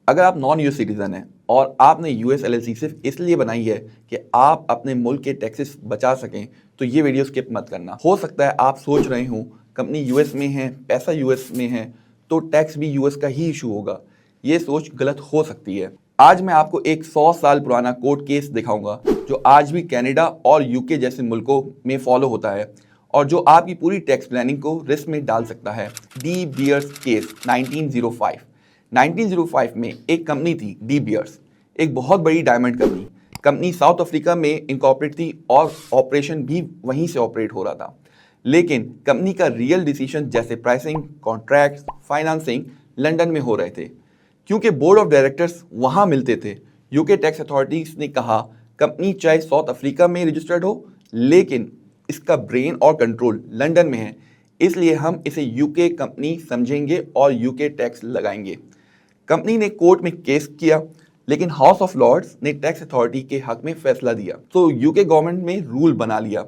अगर आप non US citizen हैं और आपने यूएस एलएलसी सिर्फ इसलिए बनाई है कि आप अपने मुल्क के टैक्सेस बचा सकें, तो ये वीडियो स्किप मत करना। हो सकता है आप सोच रहे हो कंपनी यूएस में है, पैसा यूएस में है, तो टैक्स भी यूएस का ही इशू होगा। ये सोच गलत हो सकती है। आज मैं आपको एक 100 साल पुराना कोर्ट केस दिखाऊंगा जो आज भी कनाडा और यूके जैसे मुल्कों में फॉलो होता है और जो आपकी पूरी टैक्स प्लानिंग को रिस्क में डाल सकता है। डी बियर्स केस 1905 में एक कंपनी थी डी बियर्स, एक बहुत बड़ी डायमंड कंपनी साउथ अफ्रीका में इनकॉर्पोरेट थी और ऑपरेशन भी वहीं से ऑपरेट हो रहा था। लेकिन कंपनी का रियल डिसीजन जैसे प्राइसिंग, कॉन्ट्रैक्ट्स, फाइनेंसिंग लंदन में हो रहे थे। क्योंकि बोर्ड ऑफ डायरेक्टर्स वहां मिलते थे, यूके टैक्स अथॉरिटीज ने कहा कंपनी चाहे साउथ अफ्रीका में रजिस्टर्ड हो, लेकिन इसका ब्रेन और कंट्रोल लंदन में है, इसलिए हम इसे यूके कंपनी समझेंगे और यूके टैक्स लगाएंगे। कंपनी ने कोर्ट में केस किया, लेकिन हाउस ऑफ लॉर्ड्स ने टैक्स अथॉरिटी के हक में फैसला दिया, तो यूके गवर्नमेंट में रूल बना लिया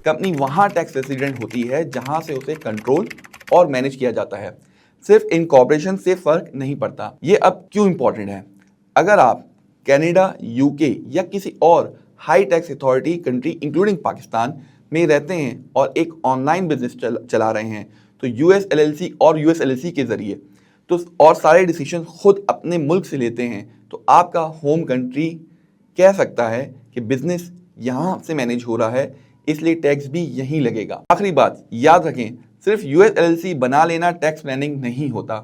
कंपनी वहां टैक्स रेसिडेंट होती है जहां से उसे कंट्रोल और मैनेज किया जाता है। सिर्फ इनकॉर्पोरेशन से फर्क नहीं पड़ता। ये अब क्यों इंपॉर्टेंट है? अगर आप कनाडा, यूके या किसी और high tax authority country including Pakistan में रहते हैं और एक ऑनलाइन बिजनेस चला रहे हैं, तो यूएस एलएलसी और यूएस एलएलसी के जरिए तो और सारे डिसीजन खुद अपने मुल्क से लेते हैं, तो आपका होम कंट्री कह सकता है कि बिजनेस यहाँ से मैनेज हो रहा है, इसलिए टैक्स भी यहीं लगेगा। आखिरी बात याद रखें, सिर्फ यूएस एलएलसी बना लेना टैक्स प्लानिंग नहीं होता।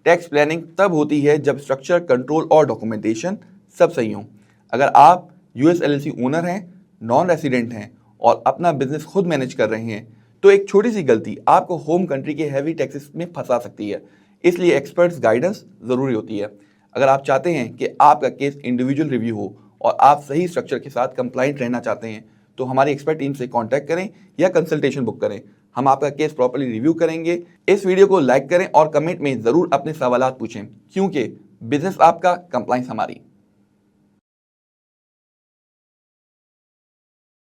टैक्स प्लानिंग तब होती है जब स्ट्रक्चर, कंट्रोल और डॉक्यूमेंटेशन सब सही हो। अगर आप यूएस एलएलसी ओनर हैं, नॉन रेसिडेंट हैं और अपना बिजनेस खुद मैनेज कर रहे हैं, तो एक छोटी सी गलती आपको होम कंट्री के हैवी टैक्सेस में फंसा सकती है। इसलिए एक्सपर्ट्स गाइडेंस ज़रूरी होती है। अगर आप चाहते हैं कि आपका केस इंडिविजुअल रिव्यू हो और आप सही स्ट्रक्चर के साथ कंप्लाइंट रहना चाहते हैं, तो हमारी एक्सपर्ट टीम से कांटेक्ट करें या कंसल्टेशन बुक करें। हम आपका केस प्रॉपर्ली रिव्यू करेंगे। इस वीडियो को लाइक करें और कमेंट में ज़रूर अपने सवालात पूछें, क्योंकि बिजनेस आपका, कंप्लाइंस हमारी।